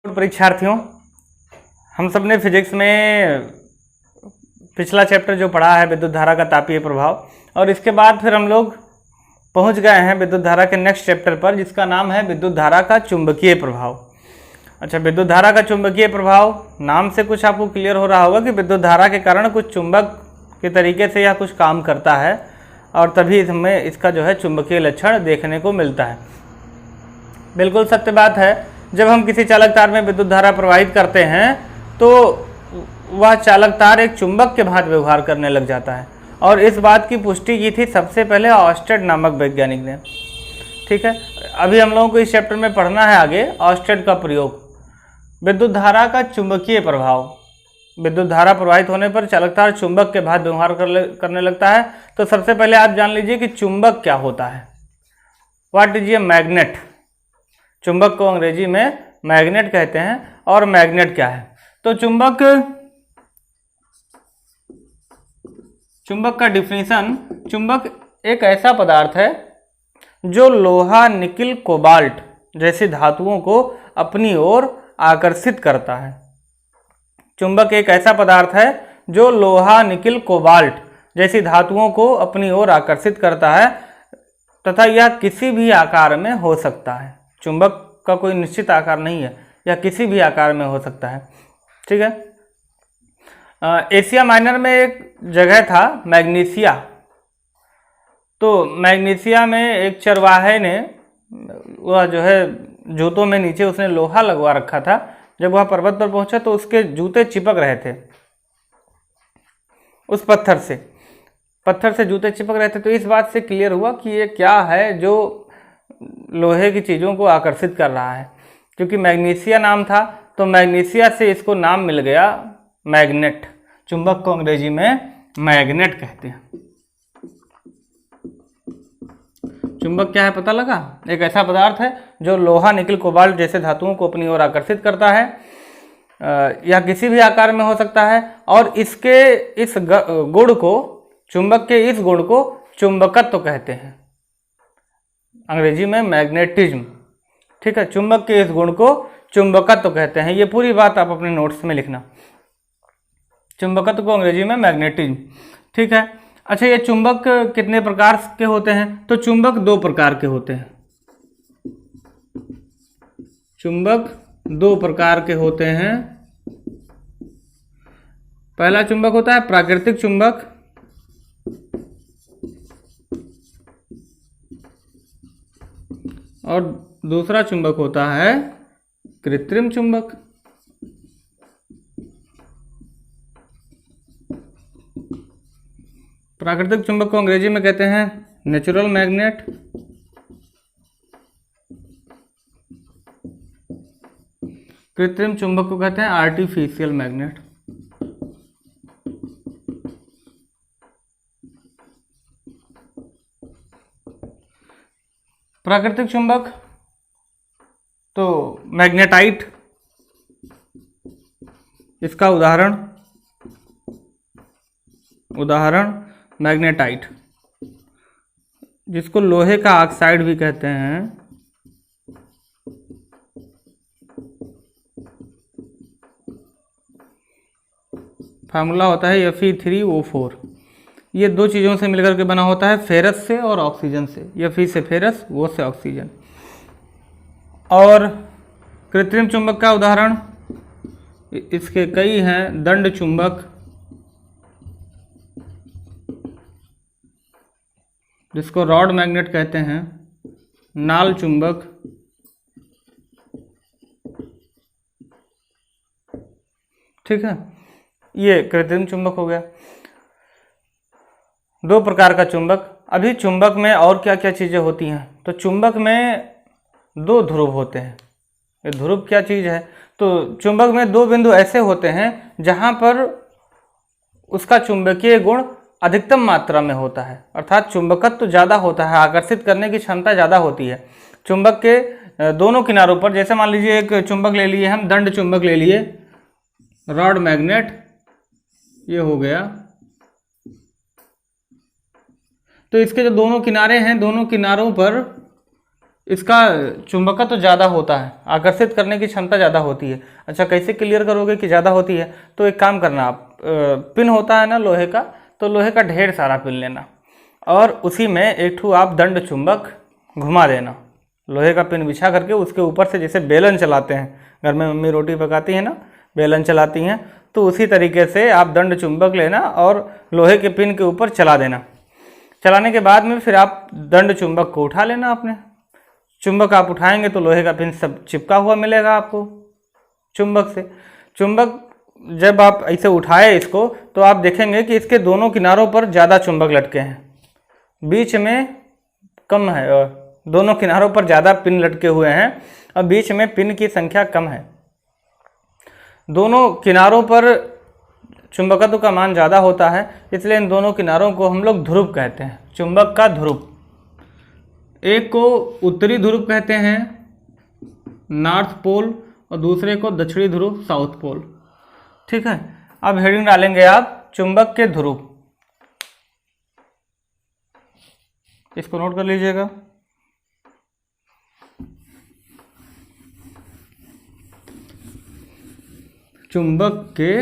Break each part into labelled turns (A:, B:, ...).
A: परीक्षार्थियों, हम सब ने फिजिक्स में पिछला चैप्टर जो पढ़ा है विद्युत धारा का तापीय प्रभाव, और इसके बाद फिर हम लोग पहुंच गए हैं विद्युत धारा के नेक्स्ट चैप्टर पर जिसका नाम है विद्युत धारा का चुंबकीय प्रभाव। अच्छा, विद्युत धारा का चुंबकीय प्रभाव नाम से कुछ आपको क्लियर हो रहा होगा कि विद्युत धारा के कारण कुछ चुंबक के तरीके से यह कुछ काम करता है और तभी हमें इसका जो है चुंबकीय लक्षण देखने को मिलता है। बिल्कुल सत्य बात है। जब हम किसी चालक तार में विद्युत धारा प्रवाहित करते हैं तो वह चालक तार एक चुंबक के भांति व्यवहार करने लग जाता है, और इस बात की पुष्टि की थी सबसे पहले ऑर्स्टेड नामक वैज्ञानिक ने। ठीक है, अभी हम लोगों को इस चैप्टर में पढ़ना है आगे ऑर्स्टेड का प्रयोग, विद्युत धारा का चुंबकीय प्रभाव। विद्युत धारा प्रवाहित होने पर चालक तार चुंबक के भांति व्यवहार करने लगता है। तो सबसे पहले आप जान लीजिए कि चुंबक क्या होता है। What is a magnet? चुंबक को अंग्रेजी में मैग्नेट कहते हैं। और मैग्नेट क्या है? तो चुंबक का डिफिनीशन, चुंबक एक ऐसा पदार्थ है जो लोहा, निकिल, कोबाल्ट जैसी धातुओं को अपनी ओर आकर्षित करता है। चुंबक एक ऐसा पदार्थ है जो लोहा, निकिल, कोबाल्ट जैसी धातुओं को अपनी ओर आकर्षित करता है तथा यह किसी भी आकार में हो सकता है। चुंबक का कोई निश्चित आकार नहीं है, यह किसी भी आकार में हो सकता है। ठीक है, एशिया माइनर में एक जगह था मैग्नीशिया। तो मैग्नीशिया में एक चरवाहे ने, वह जो है जूतों में नीचे उसने लोहा लगवा रखा था। जब वह पर्वत पर पहुंचा तो उसके जूते चिपक रहे थे उस पत्थर से जूते चिपक रहे थे। तो इस बात से क्लियर हुआ कि ये क्या है जो लोहे की चीज़ों को आकर्षित कर रहा है। क्योंकि मैग्नीशिया नाम था तो मैग्नीशिया से इसको नाम मिल गया मैग्नेट। चुंबक को अंग्रेजी में मैग्नेट कहते हैं। चुंबक क्या है पता लगा? एक ऐसा पदार्थ है जो लोहा, निकिल, कोबाल्ट जैसे धातुओं को अपनी ओर आकर्षित करता है। यह किसी भी आकार में हो सकता है और इसके इस गुण को, चुंबक के इस गुण को चुंबकत्व कहते हैं, अंग्रेजी में मैग्नेटिज्म। ठीक है, चुंबक के इस गुण को चुंबकत्व कहते हैं। ये पूरी बात आप अपने नोट्स में लिखना। चुंबकत्व को अंग्रेजी में मैग्नेटिज्म। ठीक है। अच्छा, ये चुंबक कितने प्रकार के होते हैं? तो चुंबक दो प्रकार के होते हैं। चुंबक दो प्रकार के होते हैं। पहला चुंबक होता है प्राकृतिक चुंबक, और दूसरा चुंबक होता है कृत्रिम चुंबक। प्राकृतिक चुंबक को अंग्रेजी में कहते हैं नेचुरल मैग्नेट, कृत्रिम चुंबक को कहते हैं आर्टिफिशियल मैग्नेट। प्राकृतिक चुंबक तो मैग्नेटाइट, इसका उदाहरण मैग्नेटाइट, जिसको लोहे का ऑक्साइड भी कहते हैं। फार्मूला होता है Fe3O4। ये दो चीज़ों से मिलकर के बना होता है, फेरस से और ऑक्सीजन से। Fe से फेरस, O से ऑक्सीजन। और कृत्रिम चुंबक का उदाहरण इसके कई हैं। दंड चुंबक, जिसको रॉड मैग्नेट कहते हैं, नाल चुंबक, ठीक है, ये कृत्रिम चुंबक हो गया। दो प्रकार का चुंबक। अभी चुंबक में और क्या क्या चीज़ें होती हैं? तो चुंबक में दो ध्रुव होते हैं। ये ध्रुव क्या चीज़ है? तो चुंबक में दो बिंदु ऐसे होते हैं जहां पर उसका चुंबकीय गुण अधिकतम मात्रा में होता है, अर्थात चुंबकत्व तो ज़्यादा होता है, आकर्षित करने की क्षमता ज़्यादा होती है। चुंबक के दोनों किनारों पर, जैसे मान लीजिए एक चुंबक ले लिए हम, दंड चुंबक ले लिए, रॉड मैग्नेट, ये हो गया। तो इसके जो दोनों किनारे हैं, दोनों किनारों पर इसका चुंबकत्व तो ज़्यादा होता है, आकर्षित करने की क्षमता ज़्यादा होती है। अच्छा, कैसे क्लियर करोगे कि ज़्यादा होती है? तो एक काम करना, आप पिन होता है ना लोहे का, तो लोहे का ढेर सारा पिन लेना और उसी में एक ठू आप दंड चुंबक घुमा देना। लोहे का पिन बिछा करके उसके ऊपर से, जैसे बेलन चलाते हैं, घर में मम्मी रोटी पकाती है ना, बेलन चलाती हैं, तो उसी तरीके से आप दंड चुंबक लेना और लोहे के पिन के ऊपर चला देना। चलाने के बाद में फिर आप दंड चुंबक को उठा लेना। अपने चुंबक आप उठाएंगे तो लोहे का पिन सब चिपका हुआ मिलेगा आपको चुंबक से। चुंबक जब आप ऐसे उठाए इसको, तो आप देखेंगे कि इसके दोनों किनारों पर ज़्यादा चुंबक लटके हैं, बीच में कम है, और दोनों किनारों पर ज़्यादा पिन लटके हुए हैं और बीच में पिन की संख्या कम है। दोनों किनारों पर चुंबकत्व का मान ज़्यादा होता है, इसलिए इन दोनों किनारों को हम लोग ध्रुव कहते हैं, चुंबक का ध्रुव। एक को उत्तरी ध्रुव कहते हैं, नॉर्थ पोल, और दूसरे को दक्षिणी ध्रुव, साउथ पोल। ठीक है, अब हेडिंग डालेंगे आप चुंबक के ध्रुव, इसको नोट कर लीजिएगा। चुंबक के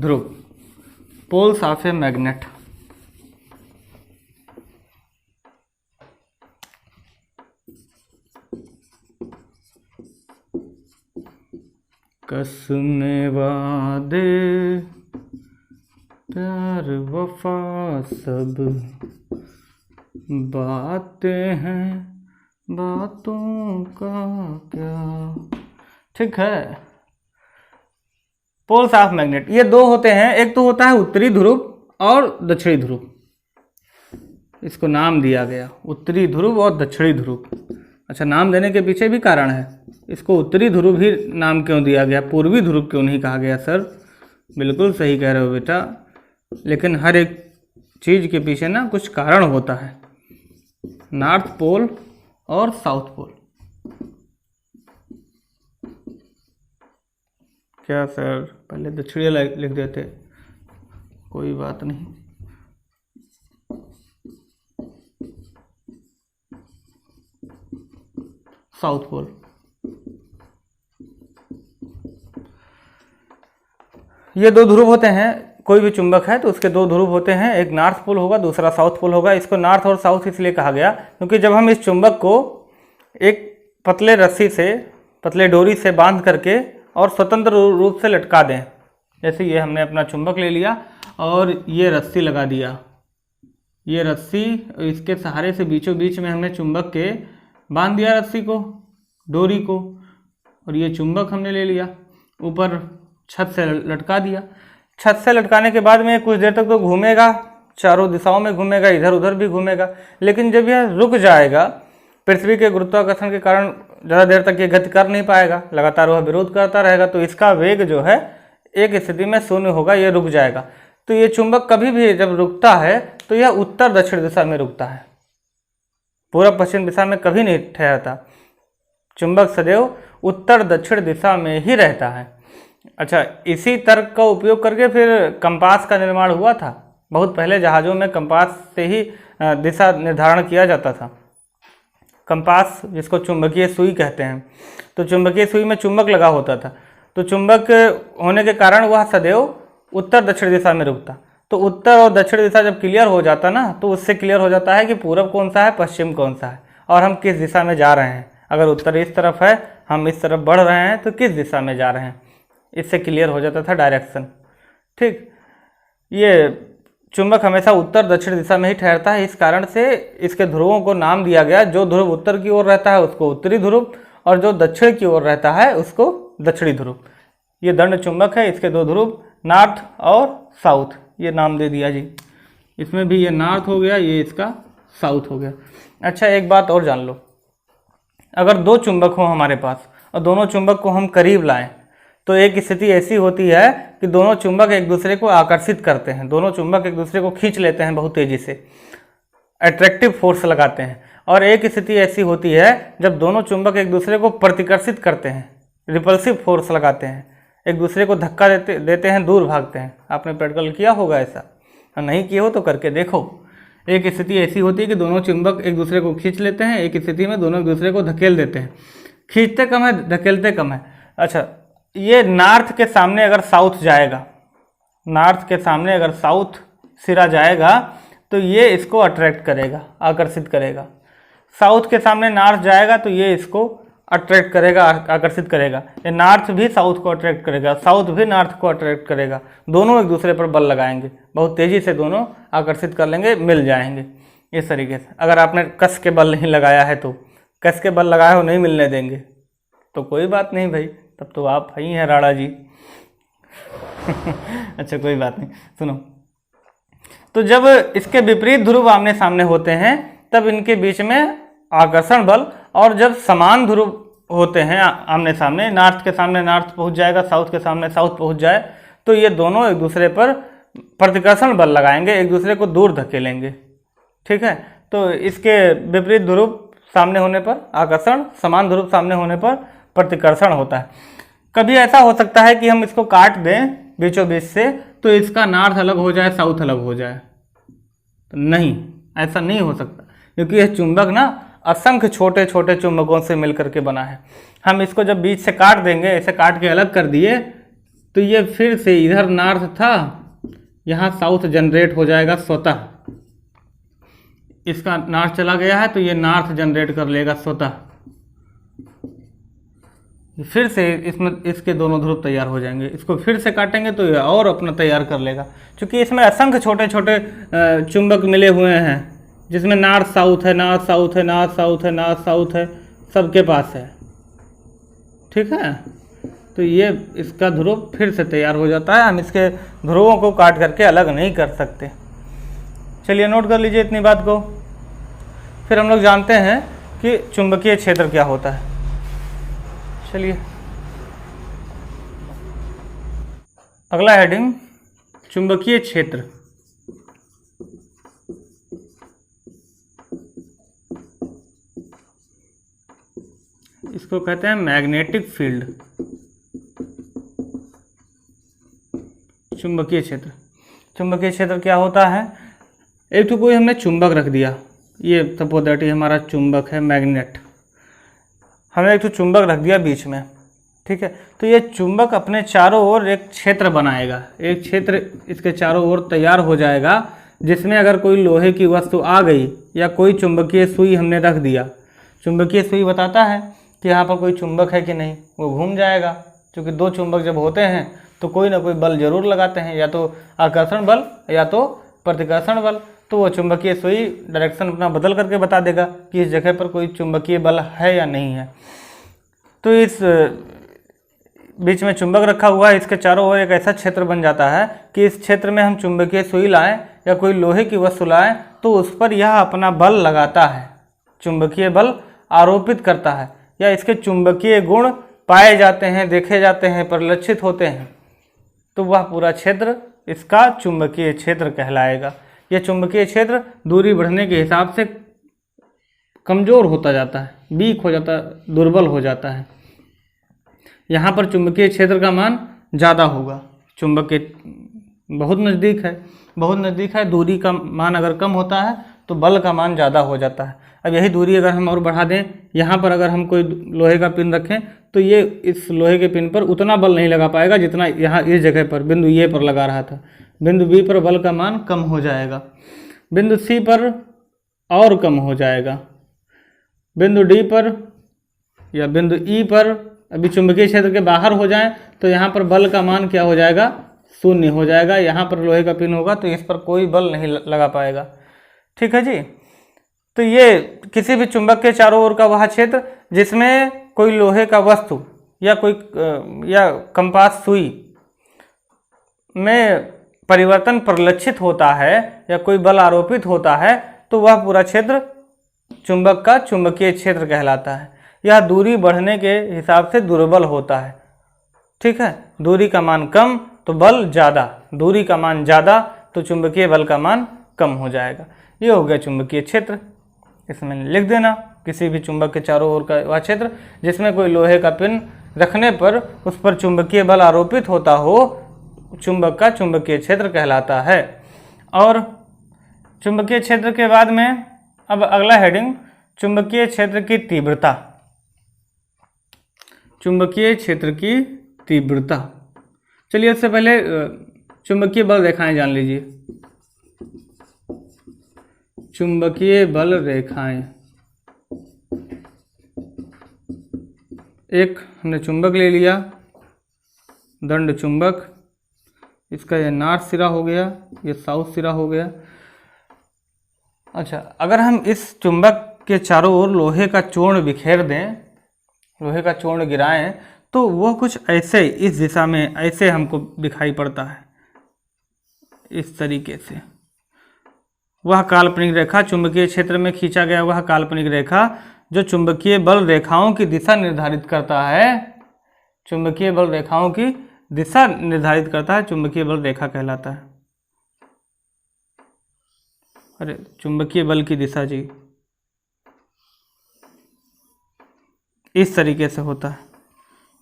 A: ध्रुव, पोल्स ऑफ ए मैग्नेट। कसमे वादे प्यार वफा सब बातें हैं, बातों का क्या। ठीक है, पोल्स ऑफ मैग्नेट ये दो होते हैं, एक तो होता है उत्तरी ध्रुव और दक्षिणी ध्रुव, इसको नाम दिया गया उत्तरी ध्रुव और दक्षिणी ध्रुव। अच्छा, नाम देने के पीछे भी कारण है, इसको उत्तरी ध्रुव ही नाम क्यों दिया गया, पूर्वी ध्रुव क्यों नहीं कहा गया? सर बिल्कुल सही कह रहे हो बेटा, लेकिन हर एक चीज़ के पीछे ना कुछ कारण होता है। नॉर्थ पोल और साउथ पोल। क्या सर पहले दक्षिणी लिख देते, कोई बात नहीं। साउथ पोल, ये दो ध्रुव होते हैं, कोई भी चुंबक है तो उसके दो ध्रुव होते हैं, एक नॉर्थ पोल होगा, दूसरा साउथ पोल होगा। इसको नॉर्थ और साउथ इसलिए कहा गया क्योंकि जब हम इस चुंबक को एक पतले रस्सी से, पतले डोरी से बांध करके और स्वतंत्र रूप से लटका दें, जैसे ये हमने अपना चुंबक ले लिया और ये रस्सी लगा दिया, ये रस्सी, इसके सहारे से बीचों बीच में हमने चुंबक के बांध दिया रस्सी को, डोरी को, और ये चुंबक हमने ले लिया, ऊपर छत से लटका दिया। छत से लटकाने के बाद में कुछ देर तक तो घूमेगा, चारों दिशाओं में घूमेगा, इधर उधर भी घूमेगा, लेकिन जब यह रुक जाएगा, पृथ्वी के गुरुत्वाकर्षण के कारण ज़्यादा देर तक ये गति कर नहीं पाएगा, लगातार वह विरोध करता रहेगा, तो इसका वेग जो है एक स्थिति में शून्य होगा, ये रुक जाएगा। तो ये चुंबक कभी भी जब रुकता है तो यह उत्तर दक्षिण दिशा में रुकता है, पूर्व पश्चिम दिशा में कभी नहीं ठहरता। चुंबक सदैव उत्तर दक्षिण दिशा में ही रहता है। अच्छा, इसी तर्क का उपयोग करके फिर कंपास का निर्माण हुआ था। बहुत पहले जहाज़ों में कंपास से ही दिशा निर्धारण किया जाता था। कंपास, जिसको चुंबकीय सुई कहते हैं, तो चुंबकीय सुई में चुंबक लगा होता था, तो चुंबक होने के कारण वह सदैव उत्तर दक्षिण दिशा में रुकता। तो उत्तर और दक्षिण दिशा जब क्लियर हो जाता ना, तो उससे क्लियर हो जाता है कि पूरब कौन सा है, पश्चिम कौन सा है, और हम किस दिशा में जा रहे हैं। अगर उत्तर इस तरफ है, हम इस तरफ बढ़ रहे हैं, तो किस दिशा में जा रहे हैं, इससे क्लियर हो जाता था डायरेक्शन। ठीक, ये चुंबक हमेशा उत्तर दक्षिण दिशा में ही ठहरता है, इस कारण से इसके ध्रुवों को नाम दिया गया। जो ध्रुव उत्तर की ओर रहता है उसको उत्तरी ध्रुव, और जो दक्षिण की ओर रहता है उसको दक्षिणी ध्रुव। ये दंड चुंबक है, इसके दो ध्रुव नॉर्थ और साउथ, ये नाम दे दिया जी। इसमें भी ये नॉर्थ हो गया, ये इसका साउथ हो गया। अच्छा, एक बात और जान लो, अगर दो चुंबक हो हमारे पास और दोनों चुंबक को हम करीब लाएं, तो एक स्थिति ऐसी होती है कि दोनों चुंबक एक दूसरे को आकर्षित करते हैं, दोनों चुंबक एक दूसरे को खींच लेते हैं बहुत तेजी से, अट्रैक्टिव फोर्स लगाते हैं। और एक स्थिति ऐसी होती है जब दोनों चुंबक एक दूसरे को प्रतिकर्षित करते हैं, रिपल्सिव फोर्स लगाते हैं, एक दूसरे को धक्का देते हैं, दूर भागते हैं। आपने प्रैक्टिकल किया होगा ऐसा, और नहीं किया हो तो करके देखो। एक स्थिति ऐसी होती है कि दोनों चुंबक एक दूसरे को खींच लेते हैं, एक स्थिति में दोनों एक दूसरे को धकेल देते हैं। खींचते कम है, धकेलते कम है। अच्छा, ये नॉर्थ के सामने अगर साउथ जाएगा, नॉर्थ के सामने अगर साउथ सिरा जाएगा तो ये इसको अट्रैक्ट करेगा, आकर्षित करेगा। साउथ के सामने नॉर्थ जाएगा तो ये इसको अट्रैक्ट करेगा, आकर्षित करेगा। ये नॉर्थ भी साउथ को अट्रैक्ट करेगा, साउथ भी नॉर्थ को अट्रैक्ट करेगा। दोनों एक दूसरे पर बल लगाएंगे, बहुत तेज़ी से दोनों आकर्षित कर लेंगे, मिल जाएंगे इस तरीके से। अगर आपने कस के बल नहीं लगाया है तो, कस के बल लगाए हो नहीं मिलने देंगे तो कोई बात नहीं भाई, तब तो आप ही हैं राणा जी। अच्छा कोई बात नहीं, सुनो। तो जब इसके विपरीत ध्रुव आमने सामने होते हैं तब इनके बीच में आकर्षण बल, और जब समान ध्रुव होते हैं आमने सामने, नॉर्थ के सामने नॉर्थ पहुंच जाएगा, साउथ के सामने साउथ पहुंच जाए, तो ये दोनों एक दूसरे पर प्रतिकर्षण बल लगाएंगे, एक दूसरे को दूर धकेलेंगे। ठीक है, तो इसके विपरीत ध्रुव सामने होने पर आकर्षण, समान ध्रुव सामने होने पर प्रतिकर्षण होता है। कभी ऐसा हो सकता है कि हम इसको काट दें बीचों बीच से, तो इसका नॉर्थ अलग हो जाए, साउथ अलग हो जाए। तो नहीं, ऐसा नहीं हो सकता, क्योंकि यह चुंबक ना असंख्य छोटे छोटे चुंबकों से मिलकर के बना है। हम इसको जब बीच से काट देंगे, ऐसे काट के अलग कर दिए, तो ये फिर से इधर नॉर्थ था, यहाँ साउथ जनरेट हो जाएगा स्वतः। इसका नॉर्थ चला गया है तो ये नॉर्थ जनरेट कर लेगा स्वतः, फिर से इसमें इसके दोनों ध्रुव तैयार हो जाएंगे। इसको फिर से काटेंगे तो ये और अपना तैयार कर लेगा, क्योंकि इसमें असंख्य छोटे छोटे चुंबक मिले हुए हैं, जिसमें नॉर्थ साउथ है, नॉर्थ साउथ है, नॉर्थ साउथ है, नॉर्थ साउथ है, सबके पास है। ठीक है, तो ये इसका ध्रुव फिर से तैयार हो जाता है। हम इसके ध्रुवों को काट करके अलग नहीं कर सकते। चलिए नोट कर लीजिए इतनी बात को। फिर हम लोग जानते हैं कि चुंबकीय क्षेत्र क्या होता है। चलिए अगला हेडिंग, चुंबकीय क्षेत्र। इसको कहते हैं मैग्नेटिक फील्ड। चुंबकीय क्षेत्र, चुंबकीय क्षेत्र क्या होता है? एक तो कोई हमने चुंबक रख दिया, ये सपोज दैट ये हमारा चुंबक है, मैग्नेट। हमने एक तो चुंबक रख दिया बीच में, ठीक है, तो ये चुंबक अपने चारों ओर एक क्षेत्र बनाएगा, एक क्षेत्र इसके चारों ओर तैयार हो जाएगा, जिसमें अगर कोई लोहे की वस्तु आ गई या कोई चुंबकीय सुई हमने रख दिया, चुंबकीय सुई बताता है कि यहाँ पर कोई चुंबक है कि नहीं, वो घूम जाएगा। क्योंकि दो चुंबक जब होते हैं तो कोई ना कोई बल जरूर लगाते हैं, या तो आकर्षण बल या तो प्रतिकर्षण बल। तो वो चुंबकीय सुई डायरेक्शन अपना बदल करके बता देगा कि इस जगह पर कोई चुंबकीय बल है या नहीं है। तो इस बीच में चुंबक रखा हुआ है, इसके चारों ओर एक ऐसा क्षेत्र बन जाता है कि इस क्षेत्र में हम चुंबकीय सुई लाएं या कोई लोहे की वस्तु लाएं तो उस पर यह अपना बल लगाता है, चुंबकीय बल आरोपित करता है, या इसके चुंबकीय गुण पाए जाते हैं, देखे जाते हैं, परिलक्षित होते हैं। तो वह पूरा क्षेत्र इसका चुंबकीय क्षेत्र कहलाएगा। यह चुंबकीय क्षेत्र दूरी बढ़ने के हिसाब से कमज़ोर होता जाता है, वीक हो जाता है, दुर्बल हो जाता है। यहाँ पर चुंबकीय क्षेत्र का मान ज़्यादा होगा, चुंबक के बहुत नज़दीक है, बहुत नज़दीक है। दूरी का मान अगर कम होता है तो बल का मान ज़्यादा हो जाता है। अब यही दूरी अगर हम और बढ़ा दें, यहाँ पर अगर हम कोई लोहे का पिन रखें तो ये इस लोहे के पिन पर उतना बल नहीं लगा पाएगा जितना यहाँ इस जगह पर बिंदु ए पर लगा रहा था। बिंदु बी पर बल का मान कम हो जाएगा, बिंदु सी पर और कम हो जाएगा, बिंदु डी पर या बिंदु ई पर अभी चुंबकीय क्षेत्र के बाहर हो जाए तो यहाँ पर बल का मान क्या हो जाएगा, शून्य हो जाएगा। यहाँ पर लोहे का पिन होगा तो इस पर कोई बल नहीं लगा पाएगा। ठीक है जी। तो ये किसी भी चुंबक के चारों ओर का वह क्षेत्र जिसमें कोई लोहे का वस्तु या कोई या कंपास सुई में परिवर्तन परिलक्षित होता है या कोई बल आरोपित होता है तो वह पूरा क्षेत्र चुंबक का चुंबकीय क्षेत्र कहलाता है। यह दूरी बढ़ने के हिसाब से दुर्बल होता है। ठीक है, दूरी का मान कम तो बल ज़्यादा, दूरी का मान ज़्यादा तो चुंबकीय बल का मान कम हो जाएगा। ये हो गया चुंबकीय क्षेत्र। इसमें लिख देना किसी भी चुंबक के चारों ओर का वह क्षेत्र जिसमें कोई लोहे का पिन रखने पर उस पर चुंबकीय बल आरोपित होता हो, चुंबक का चुंबकीय क्षेत्र कहलाता है। और चुंबकीय क्षेत्र के बाद में अब अगला हेडिंग चुंबकीय क्षेत्र की तीव्रता। चुंबकीय क्षेत्र की तीव्रता। चलिए उससे पहले चुंबकीय बल रेखाएं जान लीजिए। चुंबकीय बल रेखाएं, एक हमने चुंबक ले लिया, दंड चुंबक, इसका ये नॉर्थ सिरा हो गया, ये साउथ सिरा हो गया। अच्छा, अगर हम इस चुंबक के चारों ओर लोहे का चूर्ण बिखेर दें, लोहे का चूर्ण गिराएं, तो वह कुछ ऐसे इस दिशा में ऐसे हमको दिखाई पड़ता है, इस तरीके से। वह काल्पनिक रेखा, चुंबकीय क्षेत्र में खींचा गया वह काल्पनिक रेखा जो चुंबकीय बल रेखाओं की दिशा निर्धारित करता है, चुंबकीय बल रेखाओं की दिशा निर्धारित करता है, चुंबकीय बल रेखा कहलाता है। अरे चुंबकीय बल की दिशा जी इस तरीके से होता है,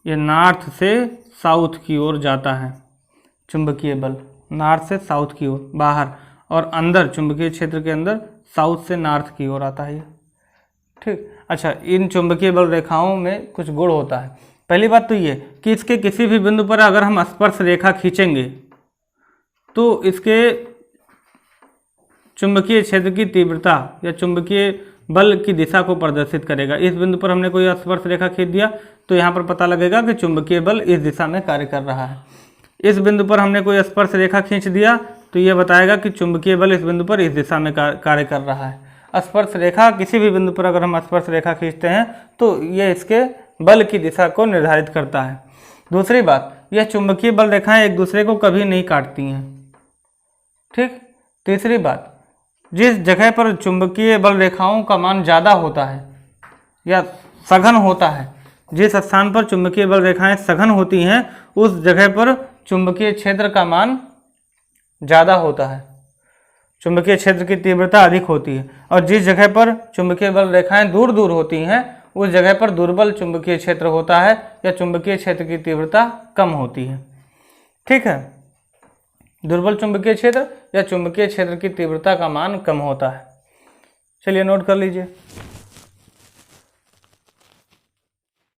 A: ये नॉर्थ से साउथ की ओर जाता है चुंबकीय बल, नॉर्थ से साउथ की ओर बाहर, और अंदर चुंबकीय क्षेत्र के अंदर साउथ से नॉर्थ की ओर आता है ये। ठीक। अच्छा, इन चुंबकीय बल रेखाओं में कुछ गुण होता है। पहली बात तो ये कि इसके किसी भी बिंदु पर अगर हम स्पर्श रेखा खींचेंगे तो इसके चुंबकीय क्षेत्र की तीव्रता या चुंबकीय बल की दिशा को प्रदर्शित करेगा। इस बिंदु पर हमने कोई स्पर्श रेखा खींच दिया तो यहाँ पर पता लगेगा कि चुंबकीय बल इस दिशा में कार्य कर रहा है। इस बिंदु पर हमने कोई स्पर्श रेखा खींच दिया तो यह बताएगा कि चुंबकीय बल इस बिंदु पर इस दिशा में कार्य कर रहा है। स्पर्श रेखा, किसी भी बिंदु पर अगर हम स्पर्श रेखा खींचते हैं तो यह इसके बल की दिशा को निर्धारित करता है। दूसरी बात, यह चुंबकीय बल रेखाएं एक दूसरे को कभी नहीं काटती हैं। ठीक। तीसरी बात, जिस जगह पर चुंबकीय बल रेखाओं का मान ज़्यादा होता है या सघन होता है, जिस स्थान पर चुंबकीय बल रेखाएं सघन होती हैं उस जगह पर चुंबकीय क्षेत्र का मान ज़्यादा होता है, चुंबकीय क्षेत्र की तीव्रता अधिक होती है। और जिस जगह पर चुंबकीय बल रेखाएं दूर दूर होती हैं उस जगह पर दुर्बल चुंबकीय क्षेत्र होता है या चुंबकीय क्षेत्र की तीव्रता कम होती है। ठीक है, दुर्बल चुंबकीय क्षेत्र या चुंबकीय क्षेत्र की तीव्रता का मान कम होता है। चलिए नोट कर लीजिए।